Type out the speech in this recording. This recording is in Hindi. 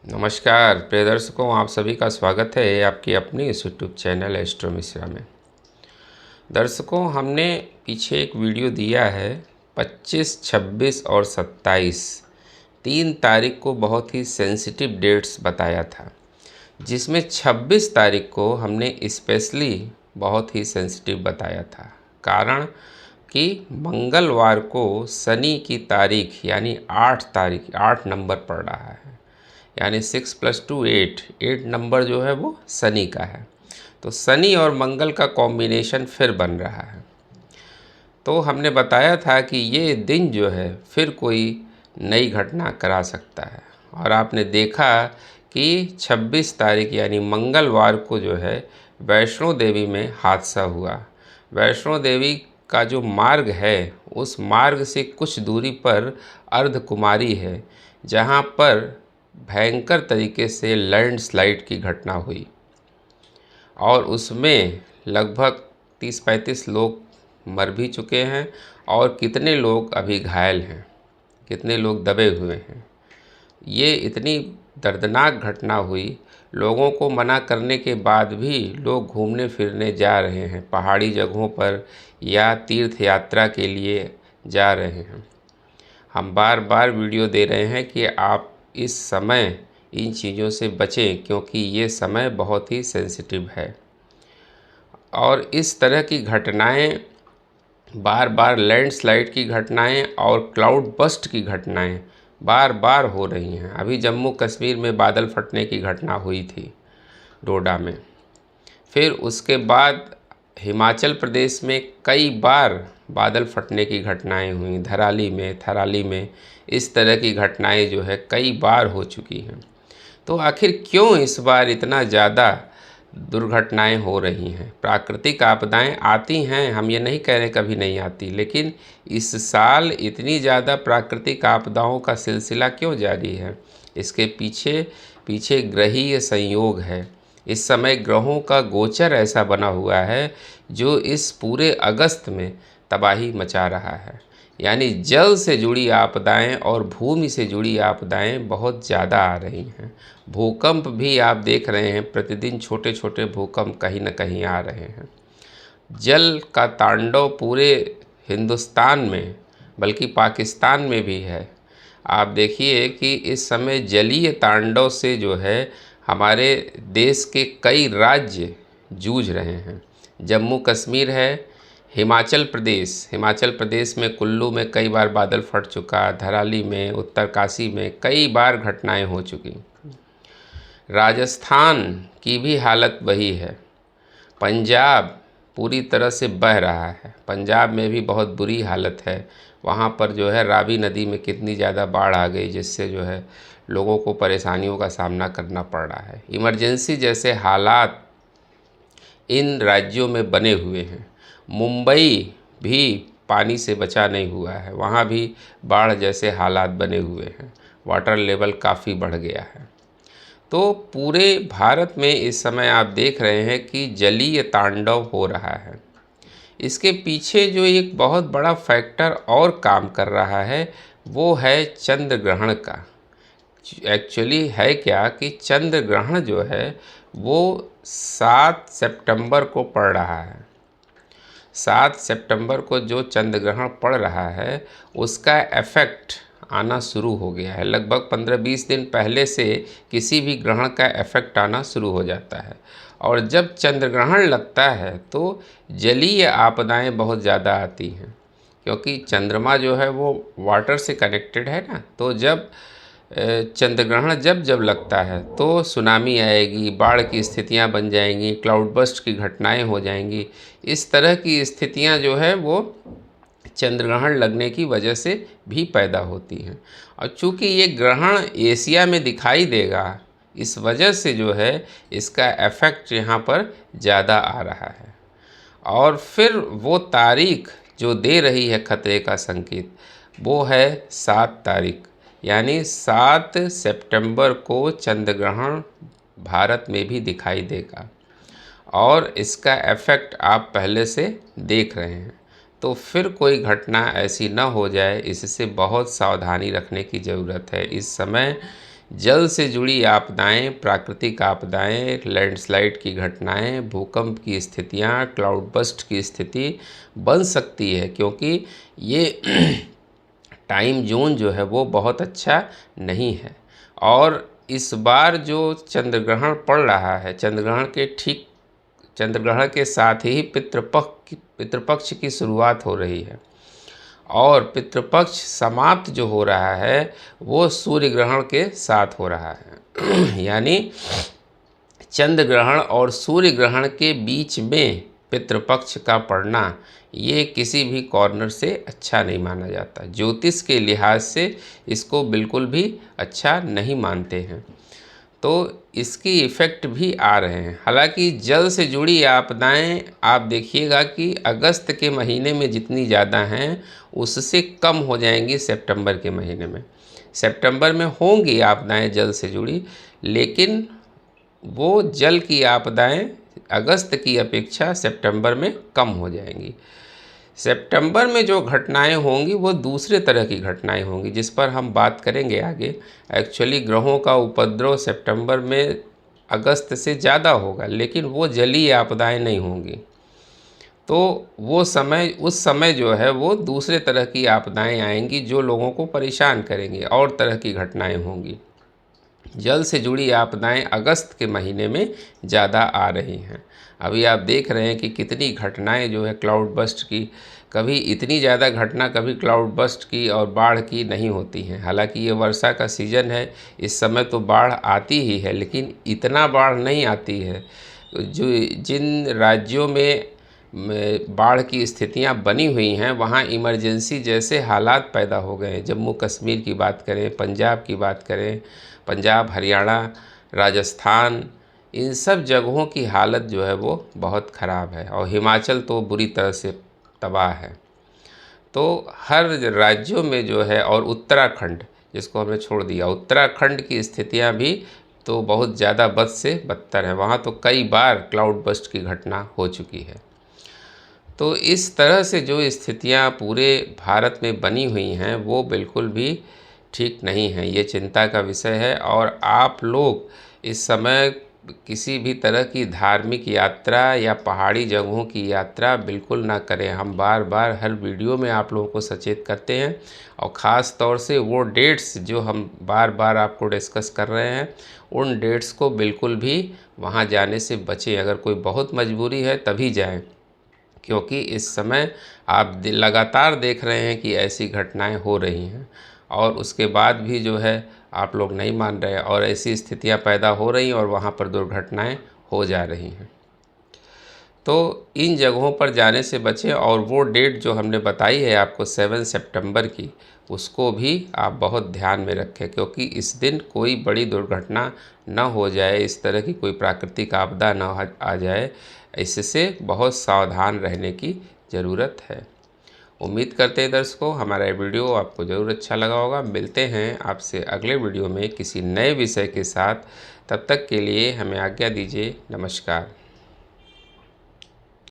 नमस्कार प्रिय दर्शकों, आप सभी का स्वागत है आपकी अपनी इस यूट्यूब चैनल एस्ट्रो मिश्रा में। दर्शकों, हमने पीछे एक वीडियो दिया है 25, 26 और 27 तीन तारीख को बहुत ही सेंसिटिव डेट्स बताया था, जिसमें 26 तारीख को हमने स्पेशली बहुत ही सेंसिटिव बताया था। कारण कि मंगलवार को शनि की तारीख यानी 8 नंबर पड़ रहा है, यानी 6 + 2 8 8 नंबर जो है वो शनि का है। तो शनि और मंगल का कॉम्बिनेशन फिर बन रहा है। तो हमने बताया था कि ये दिन जो है फिर कोई नई घटना करा सकता है, और आपने देखा कि 26 तारीख यानी मंगलवार को जो है वैष्णो देवी में हादसा हुआ। वैष्णो देवी का जो मार्ग है उस मार्ग से कुछ दूरी पर अर्धकुमारी है, जहाँ पर भयंकर तरीके से लैंडस्लाइड की घटना हुई और उसमें लगभग 30-35 लोग मर भी चुके हैं और कितने लोग अभी घायल हैं, कितने लोग दबे हुए हैं। ये इतनी दर्दनाक घटना हुई, लोगों को मना करने के बाद भी लोग घूमने फिरने जा रहे हैं, पहाड़ी जगहों पर या तीर्थ यात्रा के लिए जा रहे हैं। हम बार बार वीडियो दे रहे हैं कि आप इस समय इन चीज़ों से बचें, क्योंकि ये समय बहुत ही सेंसिटिव है और इस तरह की घटनाएं बार बार, लैंडस्लाइड की घटनाएं और क्लाउड बस्ट की घटनाएं बार बार हो रही हैं। अभी जम्मू कश्मीर में बादल फटने की घटना हुई थी डोडा में। फिर उसके बाद हिमाचल प्रदेश में कई बार बादल फटने की घटनाएं हुई, थराली में इस तरह की घटनाएं जो है कई बार हो चुकी हैं। तो आखिर क्यों इस बार इतना ज़्यादा दुर्घटनाएं हो रही हैं? प्राकृतिक आपदाएं आती हैं, हम ये नहीं कह रहे कभी नहीं आती, लेकिन इस साल इतनी ज़्यादा प्राकृतिक आपदाओं का सिलसिला क्यों जारी है? इसके पीछे पीछे ग्रहीय संयोग है। इस समय ग्रहों का गोचर ऐसा बना हुआ है जो इस पूरे अगस्त में तबाही मचा रहा है। यानी जल से जुड़ी आपदाएं और भूमि से जुड़ी आपदाएं बहुत ज़्यादा आ रही हैं। भूकंप भी आप देख रहे हैं, प्रतिदिन छोटे छोटे भूकंप कहीं न कहीं आ रहे हैं। जल का तांडव पूरे हिंदुस्तान में, बल्कि पाकिस्तान में भी है। आप देखिए कि इस समय जलीय तांडव से जो है हमारे देश के कई राज्य जूझ रहे हैं। जम्मू कश्मीर है, हिमाचल प्रदेश में कुल्लू में कई बार बादल फट चुका, धराली में, उत्तरकाशी में कई बार घटनाएं हो चुकी। राजस्थान की भी हालत वही है। पंजाब पूरी तरह से बह रहा है, पंजाब में भी बहुत बुरी हालत है। वहाँ पर जो है रावी नदी में कितनी ज़्यादा बाढ़ आ गई, जिससे जो है लोगों को परेशानियों का सामना करना पड़ रहा है। इमरजेंसी जैसे हालात इन राज्यों में बने हुए हैं। मुंबई भी पानी से बचा नहीं हुआ है, वहाँ भी बाढ़ जैसे हालात बने हुए हैं, वाटर लेवल काफ़ी बढ़ गया है। तो पूरे भारत में इस समय आप देख रहे हैं कि जलीय तांडव हो रहा है। इसके पीछे जो एक बहुत बड़ा फैक्टर और काम कर रहा है वो है चंद्र ग्रहण का। एक्चुअली है क्या कि चंद्र ग्रहण जो है वो 7 सितंबर को पड़ रहा है। 7 सितंबर को जो चंद्र ग्रहण पड़ रहा है उसका इफ़ेक्ट आना शुरू हो गया है। लगभग 15-20 दिन पहले से किसी भी ग्रहण का इफ़ेक्ट आना शुरू हो जाता है, और जब चंद्र ग्रहण लगता है तो जलीय आपदाएं बहुत ज़्यादा आती हैं, क्योंकि चंद्रमा जो है वो वाटर से कनेक्टेड है ना। तो जब चंद्र ग्रहण जब जब लगता है तो सुनामी आएगी, बाढ़ की स्थितियां बन जाएंगी, क्लाउड बस्ट की घटनाएं हो जाएंगी। इस तरह की स्थितियां जो है वो चंद्र ग्रहण लगने की वजह से भी पैदा होती हैं। और चूँकि ये ग्रहण एशिया में दिखाई देगा, इस वजह से जो है इसका इफ़ेक्ट यहाँ पर ज़्यादा आ रहा है। और फिर वो तारीख जो दे रही है खतरे का संकेत, वो है 7 तारीख, यानी 7 सितंबर को चंद्र ग्रहण भारत में भी दिखाई देगा, और इसका इफ़ेक्ट आप पहले से देख रहे हैं। तो फिर कोई घटना ऐसी न हो जाए, इससे बहुत सावधानी रखने की ज़रूरत है। इस समय जल से जुड़ी आपदाएं, प्राकृतिक आपदाएं, लैंडस्लाइड की घटनाएं, भूकंप की स्थितियां, क्लाउड बस्ट की स्थिति बन सकती है, क्योंकि ये टाइम जोन जो है वो बहुत अच्छा नहीं है। और इस बार जो चंद्रग्रहण पड़ रहा है, चंद्रग्रहण के साथ ही पितृपक्ष की शुरुआत हो रही है, और पितृपक्ष समाप्त जो हो रहा है वो सूर्य ग्रहण के साथ हो रहा है। यानी चंद्र ग्रहण और सूर्य ग्रहण के बीच में पितृपक्ष का पड़ना ये किसी भी कॉर्नर से अच्छा नहीं माना जाता। ज्योतिष के लिहाज से इसको बिल्कुल भी अच्छा नहीं मानते हैं। तो इसकी इफ़ेक्ट भी आ रहे हैं। हालांकि जल से जुड़ी आपदाएं आप देखिएगा कि अगस्त के महीने में जितनी ज़्यादा हैं उससे कम हो जाएंगी सितंबर के महीने में। सितंबर में होंगी आपदाएं जल से जुड़ी, लेकिन वो जल की आपदाएं अगस्त की अपेक्षा सितंबर में कम हो जाएंगी। सितंबर में जो घटनाएं होंगी वो दूसरे तरह की घटनाएं होंगी, जिस पर हम बात करेंगे आगे। एक्चुअली ग्रहों का उपद्रव सितंबर में अगस्त से ज़्यादा होगा, लेकिन वो जलीय आपदाएं नहीं होंगी। तो उस समय जो है वो दूसरे तरह की आपदाएं आएंगी जो लोगों को परेशान करेंगी, और तरह की घटनाएं होंगी। जल से जुड़ी आपदाएं अगस्त के महीने में ज़्यादा आ रही हैं। अभी आप देख रहे हैं कि कितनी घटनाएं जो है क्लाउड बस्ट की, कभी इतनी ज़्यादा घटना कभी क्लाउड बस्ट की और बाढ़ की नहीं होती हैं। हालांकि ये वर्षा का सीज़न है, इस समय तो बाढ़ आती ही है, लेकिन इतना बाढ़ नहीं आती है। जो जिन राज्यों में बाढ़ की स्थितियां बनी हुई हैं वहाँ इमरजेंसी जैसे हालात पैदा हो गए हैं। जम्मू कश्मीर की बात करें, पंजाब की बात करें, पंजाब, हरियाणा, राजस्थान, इन सब जगहों की हालत जो है वो बहुत ख़राब है, और हिमाचल तो बुरी तरह से तबाह है। तो हर राज्यों में जो है, और उत्तराखंड जिसको हमने छोड़ दिया, उत्तराखंड की स्थितियां भी तो बहुत ज़्यादा बद से बदतर है। वहाँ तो कई बार क्लाउड बस्ट की घटना हो चुकी है। तो इस तरह से जो स्थितियां पूरे भारत में बनी हुई हैं वो बिल्कुल भी ठीक नहीं है, ये चिंता का विषय है। और आप लोग इस समय किसी भी तरह की धार्मिक यात्रा या पहाड़ी जगहों की यात्रा बिल्कुल ना करें। हम बार बार हर वीडियो में आप लोगों को सचेत करते हैं, और ख़ास तौर से वो डेट्स जो हम बार बार आपको डिस्कस कर रहे हैं, उन डेट्स को बिल्कुल भी वहाँ जाने से बचें। अगर कोई बहुत मजबूरी है तभी जाएं, क्योंकि इस समय आप लगातार देख रहे हैं कि ऐसी घटनाएं हो रही हैं, और उसके बाद भी जो है आप लोग नहीं मान रहे, और ऐसी स्थितियां पैदा हो रही हैं और वहां पर दुर्घटनाएं हो जा रही हैं। तो इन जगहों पर जाने से बचें। और वो डेट जो हमने बताई है आपको 7 सितंबर की, उसको भी आप बहुत ध्यान में रखें, क्योंकि इस दिन कोई बड़ी दुर्घटना न हो जाए, इस तरह की कोई प्राकृतिक आपदा न आ जाए। इससे बहुत सावधान रहने की ज़रूरत है। उम्मीद करते हैं दर्शकों हमारा ये वीडियो आपको ज़रूर अच्छा लगा होगा। मिलते हैं आपसे अगले वीडियो में किसी नए विषय के साथ। तब तक के लिए हमें आज्ञा दीजिए। नमस्कार।